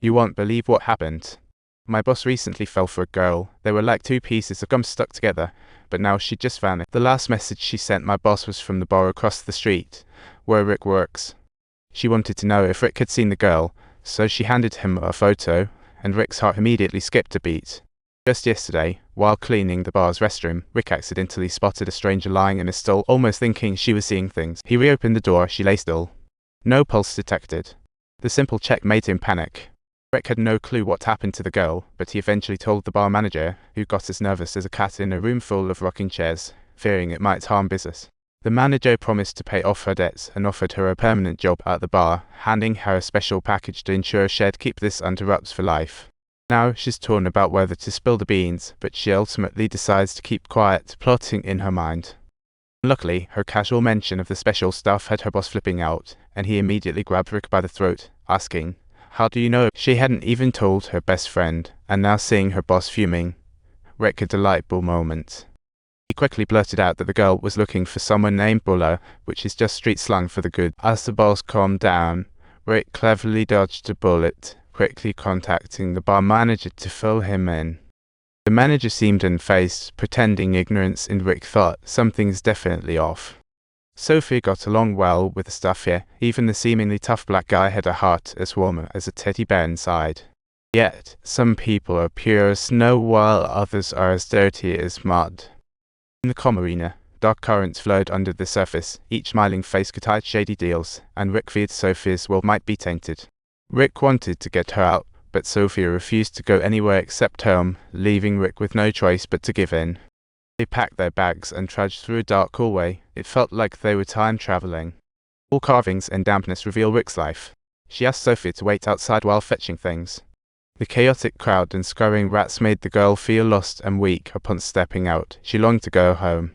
You won't believe what happened. My boss recently fell for a girl. They were like two pieces of gum stuck together, but now she just vanished. The last message she sent my boss was from the bar across the street, where Rick works. She wanted to know if Rick had seen the girl, so she handed him a photo, and Rick's heart immediately skipped a beat. Just yesterday, while cleaning the bar's restroom, Rick accidentally spotted a stranger lying in a stall, almost thinking she was seeing things. He reopened the door. She lay still. No pulse detected. The simple check made him panic. Rick had no clue what happened to the girl, but he eventually told the bar manager, who got as nervous as a cat in a room full of rocking chairs, fearing it might harm business. The manager promised to pay off her debts and offered her a permanent job at the bar, handing her a special package to ensure she'd keep this under wraps for life. Now she's torn about whether to spill the beans, but she ultimately decides to keep quiet, plotting in her mind. Luckily, her casual mention of the special stuff had her boss flipping out, and he immediately grabbed Rick by the throat, asking, "How do you know?" She hadn't even told her best friend, and now seeing her boss fuming, Rick had a light bulb moment. He quickly blurted out that the girl was looking for someone named Buller, which is just street slang for the good. As the boss calmed down, Rick cleverly dodged a bullet, quickly contacting the bar manager to fill him in. The manager seemed unfazed, pretending ignorance, and Rick thought something's definitely off. Sophia got along well with the staff here. Even the seemingly tough black guy had a heart as warm as a teddy bear inside. Yet, some people are pure as snow while others are as dirty as mud. In the comm arena, dark currents flowed under the surface. Each smiling face could hide shady deals, and Rick feared Sophia's world might be tainted. Rick wanted to get her out, but Sophia refused to go anywhere except home, leaving Rick with no choice but to give in. They packed their bags and trudged through a dark hallway. It felt like they were time-traveling. All carvings and dampness reveal Rick's life. She asked Sophia to wait outside while fetching things. The chaotic crowd and scurrying rats made the girl feel lost and weak upon stepping out. She longed to go home.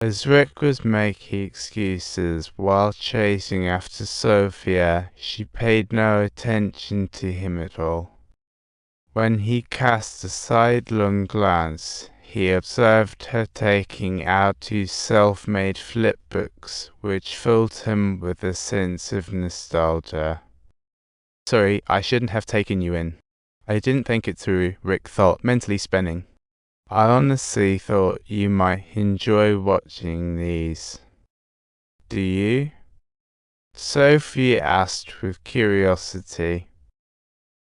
As Rick was making excuses while chasing after Sophia, she paid no attention to him at all. When he cast a sidelong glance, he observed her taking out two self-made flipbooks, which filled him with a sense of nostalgia. "Sorry, I shouldn't have taken you in. I didn't think it through," Rick thought, mentally spinning. "I honestly thought you might enjoy watching these." "Do you?" Sophie asked with curiosity.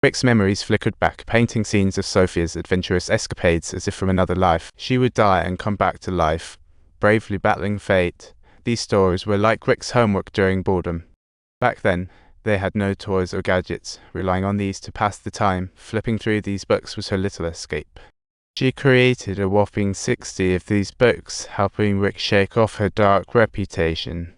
Rick's memories flickered back, painting scenes of Sophia's adventurous escapades as if from another life. She would die and come back to life, bravely battling fate. These stories were like Rick's homework during boredom. Back then, they had no toys or gadgets. Relying on these to pass the time, flipping through these books was her little escape. She created a whopping 60 of these books, helping Rick shake off her dark reputation.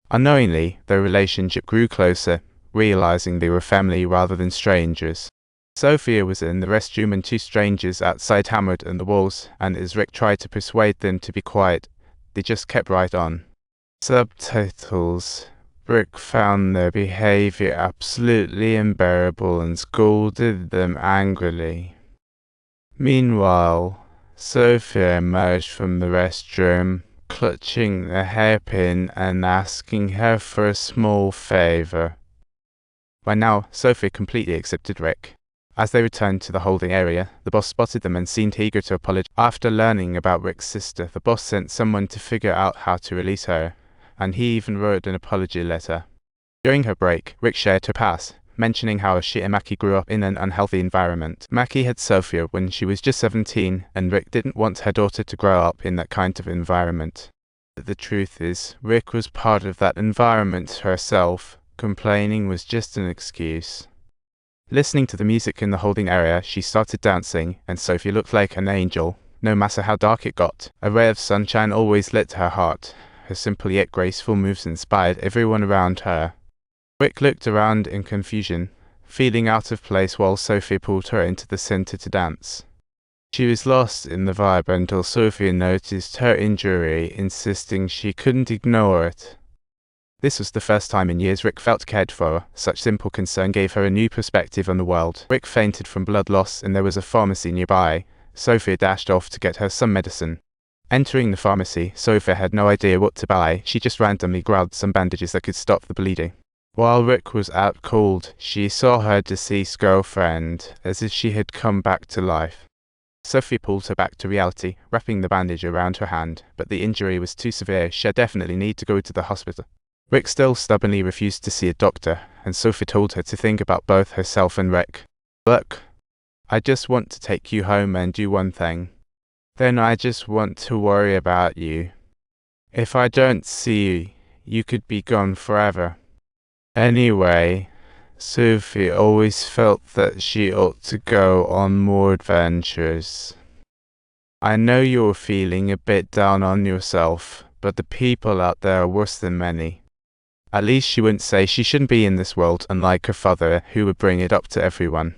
Unknowingly, their relationship grew closer, realizing they were family rather than strangers. Sophia was in the restroom and two strangers outside hammered on the walls, and as Rick tried to persuade them to be quiet, they just kept right on. Subtitles. Rick found their behavior absolutely unbearable and scolded them angrily. Meanwhile, Sophia emerged from the restroom, clutching the hairpin and asking her for a small favor. By now, Sophia completely accepted Rick. As they returned to the holding area, the boss spotted them and seemed eager to apologize. After learning about Rick's sister, the boss sent someone to figure out how to release her, and he even wrote an apology letter. During her break, Rick shared her past, mentioning how she and Maki grew up in an unhealthy environment. Maki had Sophia when she was just 17, and Rick didn't want her daughter to grow up in that kind of environment. But the truth is, Rick was part of that environment herself. Complaining was just an excuse. Listening to the music in the holding area, she started dancing, and Sophia looked like an angel. No matter how dark it got, a ray of sunshine always lit her heart. Her simple yet graceful moves inspired everyone around her. Rick looked around in confusion, feeling out of place while Sophia pulled her into the center to dance. She was lost in the vibe until Sophia noticed her injury, insisting she couldn't ignore it. This was the first time in years Rick felt cared for. Such simple concern gave her a new perspective on the world. Rick fainted from blood loss and there was a pharmacy nearby. Sophia dashed off to get her some medicine. Entering the pharmacy, Sophia had no idea what to buy. She just randomly grabbed some bandages that could stop the bleeding. While Rick was out cold, she saw her deceased girlfriend as if she had come back to life. Sophie pulled her back to reality, wrapping the bandage around her hand, but the injury was too severe. She'd definitely need to go to the hospital. Rick still stubbornly refused to see a doctor, and Sophie told her to think about both herself and Rick. Look, I just want to take you home and do one thing. Then I just want to worry about you. If I don't see you, you could be gone forever. Anyway, Sophie always felt that she ought to go on more adventures. I know you're feeling a bit down on yourself, but the people out there are worse than many. At least she wouldn't say she shouldn't be in this world, unlike her father, who would bring it up to everyone.